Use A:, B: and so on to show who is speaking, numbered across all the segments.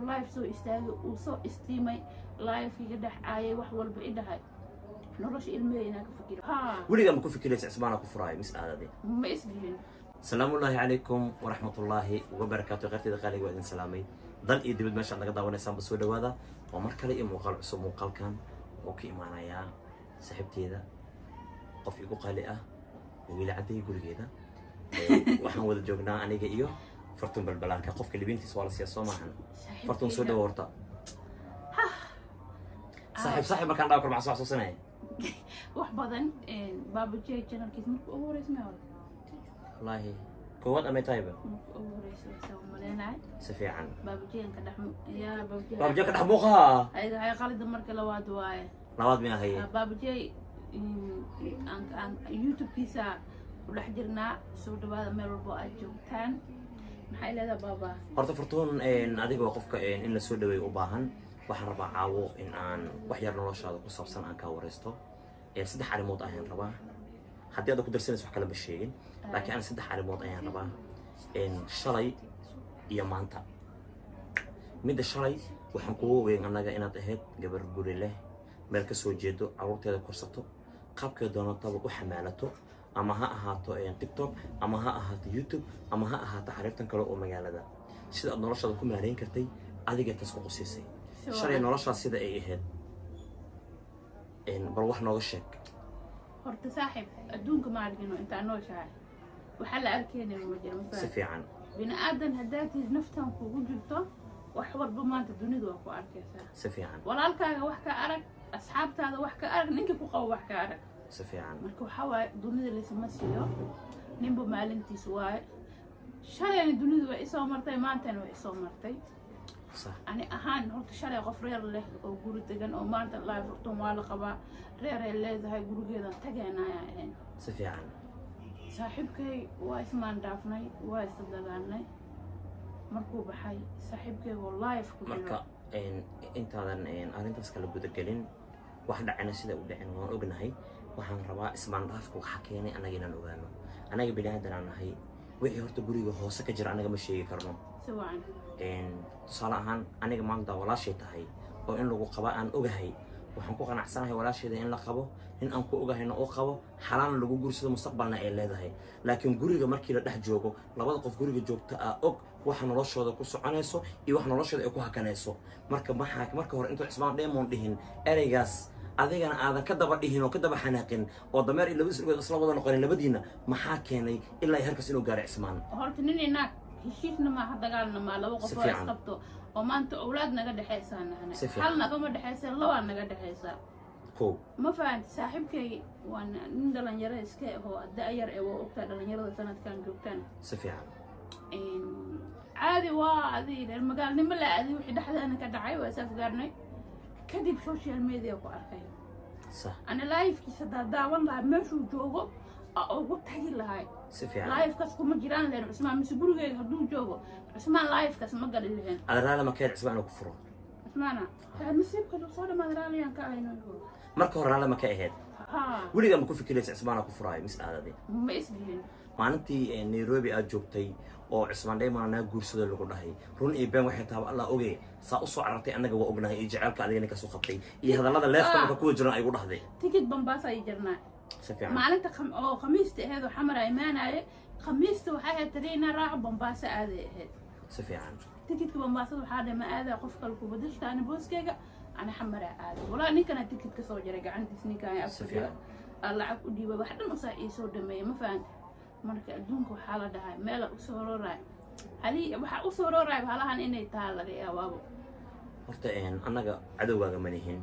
A: live soo istaagay uu soo istiimay live iga dhex aayay wax walba i dhahay nolosha ilmahayna ka fikiro
B: weligaa ma ku fikiraysa cisbaana ku furaayo mis aadade
A: ma isbihin
B: السلام الله عليكم ورحمة الله وبركاته. غيرتي دقالي وإذن سلامي ضل إيدي بد ماشي عندك دعوة نسام بسودة هذا ومركلي مقال عصب مقال كان وكي معنا يا سحبتي ذا قف يقول قالئة ويلا عدي يقول كذا وإحنا وذ جوجنا أنا جايو فرتون بالبلان كقف كل بنتي سوالف سياسة معنا فرتون سودة ورطة صاحب ما كان راكب مع صاحب سنة
A: وحبضن بابو جاي جنر كيس مك أول اسمه
B: والله كواد أمي طيبة
A: أول اسمه ملينا
B: سفيعا
A: بابو جاي كده يا
B: بابو جاي كده حموقها
A: هاي خالد مرك لواد واي
B: لواد مياه هي
A: بابو جاي عن يوتيوب كيسا ولا حجرنا سود هذا ميرو بو أجوتان محل هذا بابا
B: horta fartuun adiga waa qofka in la soo dhaweeyo u baahan waxaan rabaa caawo in aan wax yar noloshaada ku saabsan aan ka wareysto saddex arrimood ayaan rabaa haddii aad ku darsanayso wax kale ma sheegin laakiin aan saddex arrimood ayaan rabaa shalay iyo maanta midda shalay waxaan kugu ogeyn annaga inaad ahayd gabar guri leh meel ka soo jeedo carruurteeda korsato qaabkeed doonataba u xamaalato ama ha ahaato TikTok ama ha ahaato YouTube ama ha ahaato xariirtan kale oo magaalada sida aad noloshaada ku maareyn kartay adiga taas ku qosisay shalay noloshaada sida ay ahayd bal wax nooga sheeg
A: horta saaxiib adduunka ma argino inta nooshahay waxa la arkeenay ma jiro
B: si fiican
A: bini aadan haddaad naftan kugu jirto wax walba maanta dunida waa ku arkaysaa
B: si fiican
A: walaalkaaga wax ka arag asxaabtaada wax ka arag ninka ku qabo wax ka arag
B: si fiican
A: marka waxa waay dunida la isma siiyo ninba maalintiis waay shalayna dunida way isoo martay maantana way isoo martay
B: صح
A: أنا أهان هرت شري غفرير له أو جوري تجن أو ما أنت لا فرتم ولا قبا رير اللي ذا هاي جوري كذا تجينا يعني
B: سفيعا
A: صاحبك واسمان دافني واسدلاني مركوب حي صاحبك والله يفكر
B: مركا أنت هذا أنت تسكال جودة جلين واحد عنا سيدا ودعنا وأجنا هاي وحن ربا اسمان دافك وحكيني أنا جينا نوغانو أنا جبنا هذا عنا هاي وحي هرت جوري وهو سكجر أنا جمشي كرنو
A: سواء
B: tusaale ahaan aniga maanta walaashay tahay oo in lagu qaba aan ogahay waxaan ku qanacsanahay walaashayda in la qabo in aan ku ogahayna oo qabo xalaan lagu guursado mustaqbalna ay leedahay laakiin guriga markii la dhex joogo labada qof guriga joogta og waxa noloshooda ku soconayso iyo wax noloshooda ay ku hakanayso marka hore intuu Cismaan Diamond dhihin ereygaas adigana aadan ka daba dhihin oo ka daba xanaaqin oo dameer iyo laba isla wada noqon labadiina maxaa keenay ilaa halkaas inuu gaaro Cismaan
A: horta nin inaag heshiisna ma dagaalna ma laba qof oo isqabto oo maanta awlaad naga dhaxaysaana hal naga ma dhaxaysan laba naga dhaxaysa ma fahanti saaxiibkay waan nin dhalinyaro iska oo da'yar ee oo ogta dhalinyarada sanadkan joogtaan
B: si fiican
A: caadi waa adiga magaalnimo la aadi wixii dhaxdeena ka dhacay waa saf gaarnay kadib social media ku arkay
B: صح
A: ana live-kiisa daawan lahaa meeshuu joogo ugu tagi lahay
B: سفيعان
A: لايف كاس كم جيران لين عثمان مسبورو جاي هدو جوجو عثمان لايف كاس ما قال لهن
B: على رأي ما كان عثمان وكفره
A: عثمانا مسيب كده صار ما دراني أنا كأنه
B: مركه رأي ما كأهد ولي قام كوفي كليس عثمان وكفره مثل هذا دي
A: ما اسمه
B: ما أنتي نيروبي أجوبتي أو عثمان دايما أنا جورس ده اللي قلنا هي رون إيبان واحد تابع الله أوجي سأقصو عرفتي أنا جوا أجناه يجعل كعلينا كسوقتي هذا الله لا يفهم كقول جرنا يقول هذا
A: تيجي بمباسا يجرنا
B: سفيعان
A: معناته خميستي هذا حمراء إيمان عليه خميستي وحاجة ترينا راع بمباسا هذا
B: سفيعان
A: تيجي بمباسا وحاجة ما هذا قفك الكوبدش تاني بوسكيجا أنا حمراء هذا ولا نيكنا تيجي كسوجر عندي سنيكا يا
B: سفيعان
A: الله عقود دي واحد نصا يسود دمي ما فهمت مركا دونكو حالة ده مالا أسورو راي هلي وح أسورو راي بحالها إني تالا يا بابو
B: horta annaga cadowgaaga manihin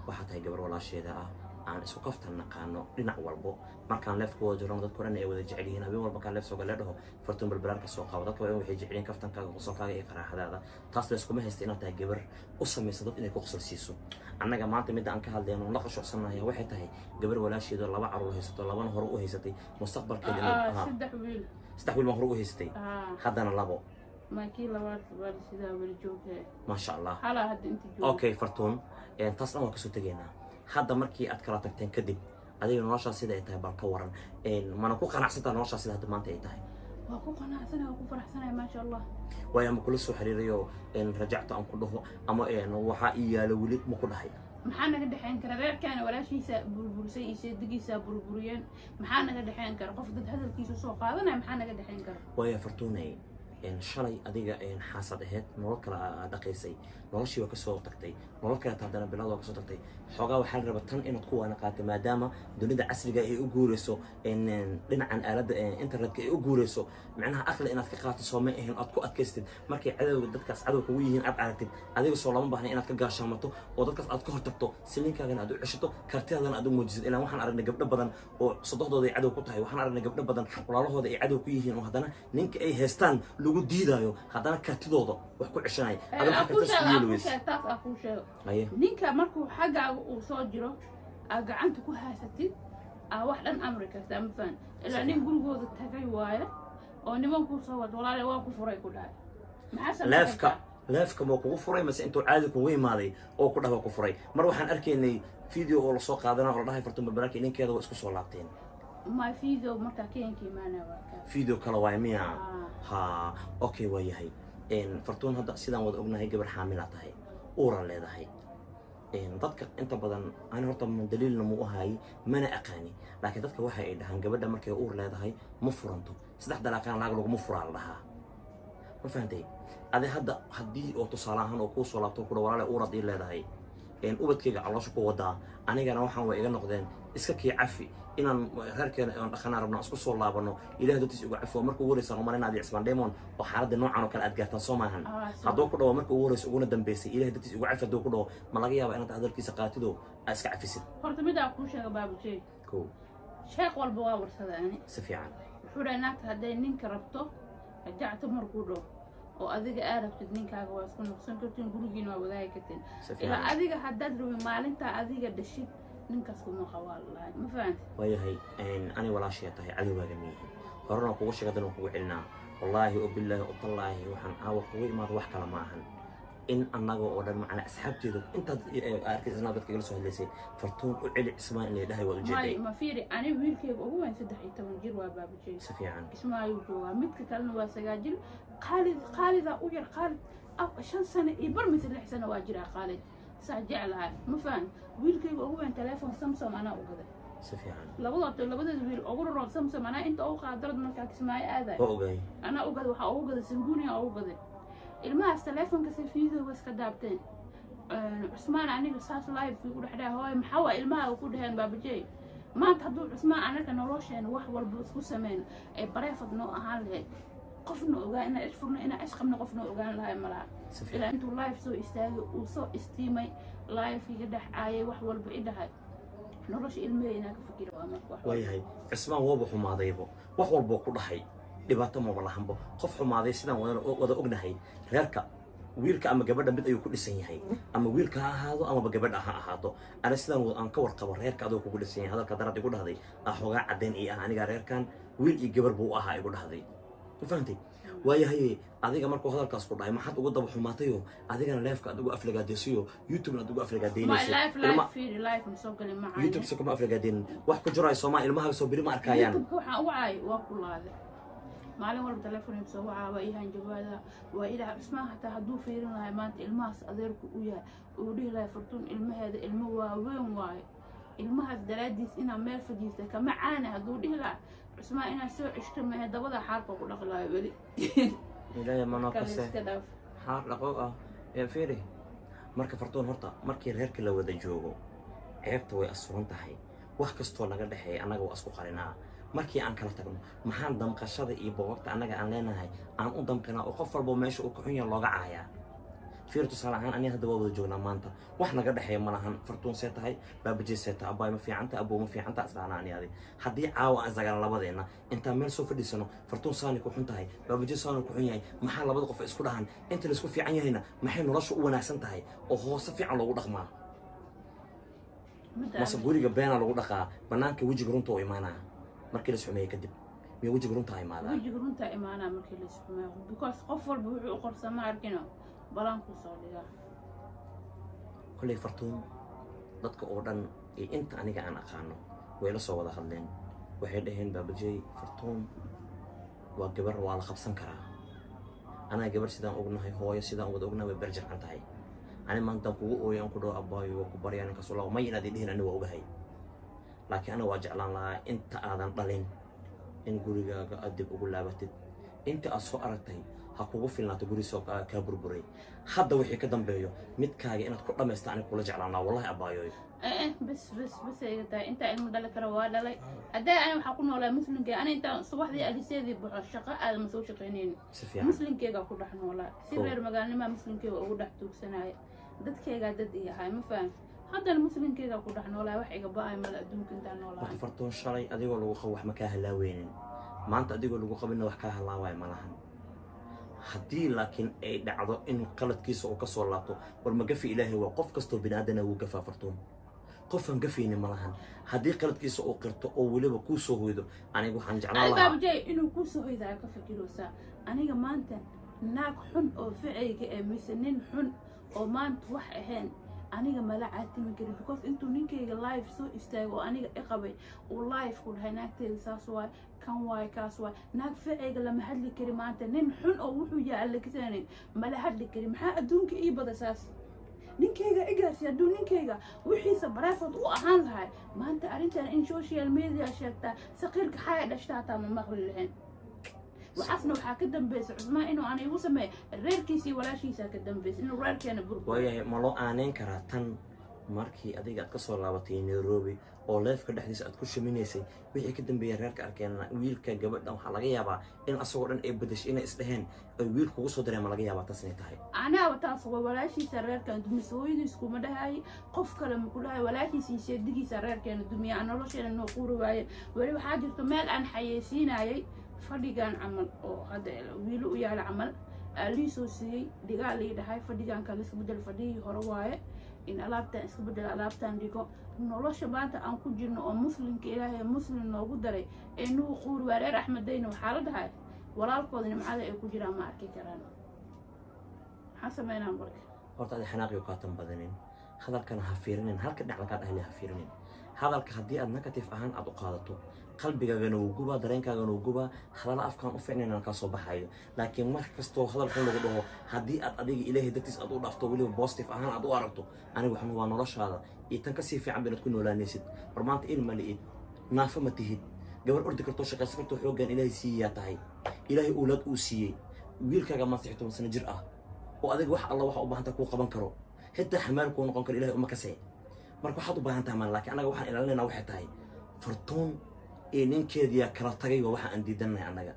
B: waxa tahay gabar walaasheeda ah aan isku kaftan naqaano dhinac walbo markaan leefku wada jirno dad koran ay wada jecel yihiin habeen walba ka leef soo galeedho fartuun balbalaarka soo qabo dadka waxay jecel yihiin kaftankaaga qosolkaaga iyo qaraxadaada taas la isku ma haysta inaad tahay gabar u samayso dad inay ku qosol siiso annaga maanta mid aan ka hadlayno la qashoocsanahay waxay tahay gabar walaasheeda laba caruur haysato labana hore u haysatay mustaqbalkeeda saddex wiil ma hore u haysatay haddana labo
A: ما كي لوات سيدا بالجوكة
B: ما شاء الله
A: حلا هاد انت جوكة
B: اوكي فرتون تصنع وكسو تجينا هذا مركي أتكلم كدب هذه نواشة سيدا يتاه بالكورن ما نكون قناع سيدا نواشة سيدا هذا ما أنت يتاه
A: وأكو قناعتنا وأكو فرحتنا ما شاء الله
B: ويا مكل سو حريريو إن رجعت أن كله أما إن وحا إيا لولد مكل هاي
A: maxaa naga dhaxayn kara reerkan walaashiisa burbursay iyo digiisa burburiyeen maxaa naga dhaxayn kara qof dad hadalkiisa soo qaadanay maxaa naga dhaxayn kara
B: way fartuunay in shalay adiga in xaasad ahayd nolol kala dhaqaysay noloshii waa ka soo tagtay nolol kale taadana bilaad waa ka soo tagtay xogaa waxaa la rabaa tan inaad ku waana qaato maadaama dunida casriga ay u guureyso in dhinacan aaladda internetka ay u guureyso macnaha aqli inaad ka qaato soo ma ahayn aad ku adkaystid markay cadowga dadkaas cadow kugu yihiin aad aragtid adiga soo lama baahna inaad ka gaashaamato oo dadkaas aad ka hortagto siliinkaagana aad u ceshato kartidaadana aad u muujisid ilaa waxaan aragnay gabdho badan oo sodohdooda ay cadow ku tahay waxaan aragnay gabdho badan walaalahooda ay cadow ku yihiin oo haddana ninka ay haystaan lagu diidaayo haddana kartidooda wax ku ceshanay
A: taas aku sheego ninka markuu xaggaaga uu soo jiro aad gacanta ku haysatid wax dhan amri kartaa ma fahan ilaa nin gurigooda tagay waaye oo nimankuu soo wad walaale waa ku furay ku dhahay
B: leefka ma kugu furay mase intuu caadi kugu imaaday oo ku dhawa ku furay mar waxaan arkaynay video oo la soo qaadanaa oo la dhahay Fartuun Balbalaarka ninkeeda waa isku soo laabteen
A: ma video marka keenkii maana waa ka
B: video kala waay miya ha okay waa yahay Fartuun hadda sidaan wada ognahay gabar xaamil ah tahay uura leedahay dadka inta badan aan horta daliilna mu ahay mana aqaani laakiin dadka waxa ay dhahan gabadha markay uur leedahay ma furanto saddex dalaaqaan laag lagu ma furaa la dhahaa ma fahantay adi hadda haddii oo tusaale ahaan oo kuu soo laabto ku dhawaale uurad ii leedahay ubadkayga caloosha ku wadaa anigana waxaan way iga noqdeen iska kii cafi inaan reerkeena aan dhaqanaa rabno isku soo laabano ilaahay dadkiisa ugu cafo markuu waraysa Ramadan inaad isbaan demon oo xaaladda noocan oo kale aad gaartaan Soomaalihan hadduu ku dhawo markuu waraysa uguna dambeysay ilaahay dadkiisa ugu cafo hadduu ku dhawo ma laga yaabaa inaad hadalkiisa qaatido aad iska cafisid
A: horta mid aan ku sheego baabujey
B: ko
A: sheekh walba waa warsadaani
B: si fiican
A: wuxuu dhaanaagta hadday ninka rabto rajacto markuu dhawo oo adiga aarabtid ninkaaga waa isku noqsan kartiin gurigiina waa wadaagi kartiin ilaa adiga haddaad rabin maalinta adiga dhashid ninkaas kuma qabaal lahayd ma fahanti
B: wayahay ani walaashay tahay cadowgaaga miyihi horena kugu sheegadan oo kugu celinaa wallaahi oo billaahi oo tallaahi waxaan caawa kugu imaado wax kale ma ahan in annaga oo dhan macna asxaabteedu intaad arkaysanaa dadka igala soo hadlaysay Fartuun u celi Ismaan inay dhahay waa u jeeday
A: ma fiiri ani wiilkayga ugu weyn 13 jir waa baabujey
B: si fiican
A: Ismaayu joogaa midka kalena waa 9 jir khaalida u yar khaalid 5 sano iyo bar mid 6 sano waa jiraa khaalid ساجعلها مفان ويل كي هو أنت تلفون سامسونج أنا أوجده
B: سفيان
A: لبضة ويل أقول سامسونج أنا أنت أوقع درد من كاكس معي هذا
B: أوجي
A: أنا أوجده وحأوجده سنجوني أوجده الماس تلفون كسفيده بس كدابتين عثمان عني قصات لايف يقول حدا هاي محاوى الماء وكل هين بابجي ما تحضر عثمان أنا كان روشين وحول بس سمين بريفض نوع هالهيك قفنا وجانا إيش فرنا إنا إيش خمنا قفنا وجانا لهاي ملا إلا أنتوا لايف سو استاجوا وسو استيمي لايف يقدح عاي وحول بعيدة هاي نروش إلمي هناك فكير وامك وحول
B: ويا هاي عثمان وابو حماضيبو وحول بوكو ضحي dhibaato ma wala hanbo qof xumaaday sidaan wada ognahay reerka wiilka ama gabadha mid ayuu ku dhisan yahay ama wiilka ha ahaado ama gabadha ha ahaado ana sidaan aan ka warqabo reerka adoo ku dhisan yahay hadalka darad igu dhahday xogaa cadeen iyo aniga reerkan wiil iyo gabar buu ahaa igu dhahday ku fahantay waayahay adiga markuu hadalkaas ku dhahay maxad ugu daba xumaatayo adigana live-ka aad ugu aflagaadeesiyo YouTube aad ugu aflagaadeynayso
A: live soo galin macaan
B: YouTube soo kuma aflagaadeen wax ku jiro ay Soomaa ilmaha soo biri ma arkayaan
A: waxa u caay waa ku laaday maalin walba telefoon soo wacaa waa ihaan jawaada waa ilaa Ismaan hataa haduu fiirin lahay maanta ilmahaas adeerku u yahay uu dhihi lahay Fartuun ilmaheeda ilmo waa weyn waay ilmahaas daraadiis ina meel fadhiistay kama caana haduu dhihi lahay Ismaan ina soo cishto ma dabada xaarka ku dhaqlaayo wali
B: ilaahay ma noqosay xaar dhaqo ee fiiri marka Fartuun horta markii reerka la wada joogo ceebta way asuran tahay wax kasto laga dhaxay anaga waa isku qarinaa markii aan kala tagno maxaan damqashada iyo boogta anaga aan leenahay aan u damqina oo qof walba meesha uu ka xun yahay looga caaya fiirtu salahan aniga hadda wada joognaa maanta wax naga dhaxay malahan Fartuun see tahay baabajii see tahay abay ma fiicanta abuu ma fiicanta asbaana aniga hadii caawa aan sagal labadeena inta meel soo fadhiisano Fartuun saani ku xun tahay baabajii saani ku xun yahay maxaa labada qof isku dhahan inta la isku fiican yahayna maxay noloshu u wanaagsan tahay oo hoos fiican loogu dhaqmaa mase guriga beena lagu dhaqaa banaanka wajiga runta oo imaanaa markii la sameeyay kadib miya wajiga runta imaanaa
A: markii la sameeyo because qof walba wuxuu u qorsama arkino balanku soo dhiga
B: kulay Fartuun dadka oo dhan ee inta aniga aan aqaano way la soo wada hadleen waxay dhaheen baabajey Fartuun وجبر وعلى خبصن كرا أنا جبر سيدان أغنى هواية سيدان أغنى وبرجع عن تاعي أنا ما أنت قوة يوم كده أباي وكبر يعني كسول وما ينادي هنا أنا وأوجهي لكن أنا واجع لنا أنت آدم ضلين إن قولي أدب أقول لعبتك أنت أسوأ أرتي هكوه في النات قولي سوق كبربري حد وحي كدم بيو متكاجي أنا تقول ما يستعني كل جعلنا والله أبايو
A: بس أنت المدلك رواد لي أدا أنا حكون ولا مسلم كي أنا أنت صباح ذي أليسيدي بحشقة أنا مسوي شقينين مسلم كي قاعد رحنا ولا سير مجال ما مسلم كي وأقول رحتوك سنة دت كي قاعد دت إيه هاي ما فاهم هذا المسلم كي قاعد رحنا ولا وحي قبائل ملا دون كنت أنا ولا
B: فرتون شري أدي ولا وخوح مكاه لا وين ما أنت أدي ولا وخبنا وحكاها لا وين ملهن حدي لكن أي دعوة إنه قلت كيس أو كسر لاطو والمجفي إلهي وقف كستو بنادنا وقفا فرتون قفن قفيني ملهن حدي قلت كيس أو قرطو أو ولا بكوسو هيدو أنا يقول حنجعنا الله
A: أنا بجاي إنه كوسو هيدا كفكيلو سا أنا جمانتن ناك حن أو فعي مسنين حن أو مانت وح هن أنا جملا عاتي من كده because أنتو نيكي لايف سو استاجو أنا إقبي واللايف كل هناك تلساس واي كان واي كاس واي ناك فعي لما حد لي كلمات نين حن أو وحو جعل كثاني ما حد لي كلمة أدونك إيه بدأساس ninkayga igaas yaa duu ninkayga wixiisa bareefad u ahaan lahay maanta arrintan in social media sheegtaa saqiirka xaya dhashtaa taa ma maqli lahayn waxaasna waxaa ka dambaysa cusmaan inuu aan igu sameeyo reerkiisii walaashiisa ka dambaysa inuu reerkeena burburay
B: waayahay ma loo aaneyn karaa tan markii adiga aad ka soo laabatay Nairobi oo leefka dhexdiisa aad ku shaminaysay wixii ka dambeeyay reerka arkeena wiilka gabadhan waxa laga yaabaa in asagoo dhan ay badashay inay isdhaheen ay wiil kugu soo dareema laga yaabaa taasna tahay
A: ana wataas walaashiisa reerkan dumisooyadiis kuma dhahay qof kale ma ku dhahay walaashiisa seedigiisa reerkeena dumiya nolosheena noo quurwaaye wali waxa jirto meel aan xayeysiinayay fadhigan amal oo hada wiil u yaala amal aliisoo siiyay digaal ii dhahay fadhigan kale isku bedel fadhigii hore waaye in alaabtan isku bedel alaabtan dhigo nolosha maanta aan ku jirno oo muslimka ilaahay muslim noogu daray ee nuu quur wareer axmedayna waxaa la dhahay walaalkooda nimcada ay ku jiraan ma arki karaan maxaa sameynaa marka
B: horta adi xanaaqyo ka tan badanin hadalkana ha fiirinin halka dhacda ka dhahay ha fiirinin hadalka haddii aad negative ahaan aad u qaadato qalbigaagana uu guba dareenkaagana uu guba hadal afkaan u fiicnayna ka soo baxayo laakiin mar kasto hadalkan lagu dhaho haddii aad adiga ilaahay dadkiis aad u dhaafto waliba positive ahaan aad u aragto aniga waxaan waa noloshaada iyo tan ka sii fiican baad ku noolaanaysid barmaanta ilma liid naafa ma tihid gabar ordi karto shaqaysan karto xoogan ilaahay siiyaa tahay ilaahay uulad uu siiyey wiilkaaga ma 16 sano jir ah oo adiga wax alla waxa u baahan tahay ku qaban karo xitaa xamaal ku noqon karo ilaahay uma kasay marka waxaad u baahan tahay maan laakiin anaga waxaan ilaalinaynaa waxay tahay fartuun ee ninkeediya kala tagay waxa aan diidanahay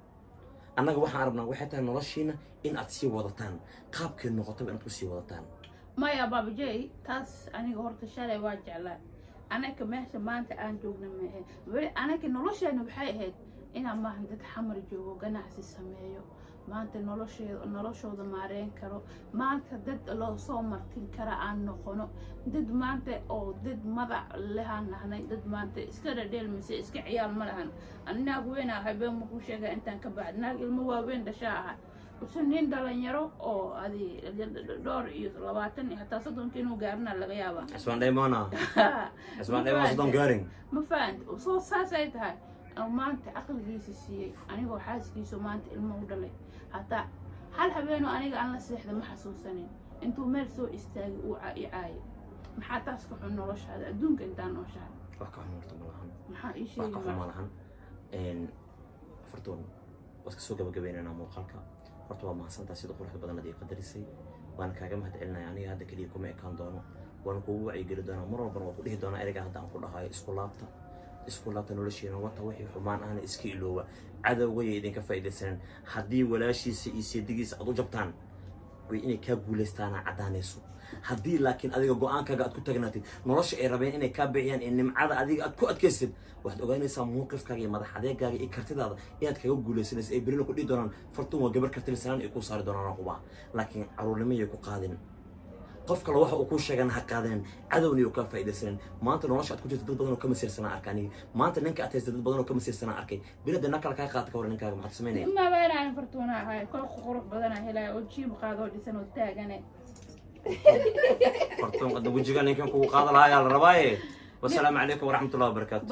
B: anaga waxaan arabnaa waxay tahay noloshiina in aad sii wadataan qaabkee noqoto inaad ku sii wadataan
A: maya baabajay taas aniga horta shalay waa jeclaa anaka meesha maanta aan joogna maahe weli anaka nolosheena waxay ahayd inaan maahan dad xamar joogo ganacsi sameeyo maanta noloshooda maareen karo maanta dad loo soo martin kara aan noqono dad maanta oo dad madax lehaan nahnay dad maanta iska dhadheel mise iska ciyaal ma lahan anaag weyn ahay been ma ku sheegaa intaan ka bacd naag ilmo waaweyn dhashaa ahay usan nin dhalinyaro oo adi dhowr iyo 20 iyo hataa 30 inuu gaarna laga yaabaa
B: ismaan dhaymana soddon gaarin
A: ma fahanti soo saasay tahay maanta aqligiisa siiyey anigoo xaaskiisu maanta ilmo u dhalay hataa hal habeen oo aniga aan la seexda ma xasuusanin intuu meel soo istaagay uu caayay maxaa taas ka xun noloshaada adduunka intaan nooshahay
B: wax ka xun horta malahan
A: maxaa ii sheegay
B: malahan fartuun waska soo gabagabeynayna muuqaalka horta waa mahadsantahay sida quruxda badan aad ii qadarisay waan kaaga mahadcelinaya aniga hadda kaliya kuma ekaan doono waan kugu wacyigeli doonaa mar walbana waan ku dhihi doonaa ereyga hadda aan ku dhahayo isku laabta noloshiina wata wixii xumaan ahna iska ilooba cadowgaya idinka faa'iidaysanan haddii walaashiisa iyo seedigiisa aad u jabtaan way inay kaa guulaystaana caddaanayso haddii laakiin adiga go'aankaaga aad ku tagnaatid nolosha ay rabeen inay kaa bixiyaan ee nimcada adiga aad ku adkaysid waxaad ogaanaysaa muuqifkaaga iyo madax adeegaaga iyo kartidaada inaad kaga guulaysanaysa ay berina ku dhihi doonaan fartuun waa gabar kartilisanaan ay kuu saari doonaan qubaa laakiin caruurnimo yay ku qaadin qof kale waxa uu ku sheegan ha qaadeen cadowni uu ka faa'iidaysan maanta nolosha aad ku jirto dad badan oo ka masiirsanaa arkani maanta ninka aad haysto dad badan oo ka masiirsanaa arkay bilada nakal ka qaad ka hor ninkaaga maxaad sameynaya
A: ma baaraan fartuuna ahay kol qurux badan ah helay oo jiib qaado dhisan oo taagane
B: fartuun qad wajiga ninkan ku qaad lahaa yaa la rabaaye wassalaamu calaykum waraxmatullaahi wabarakaatuh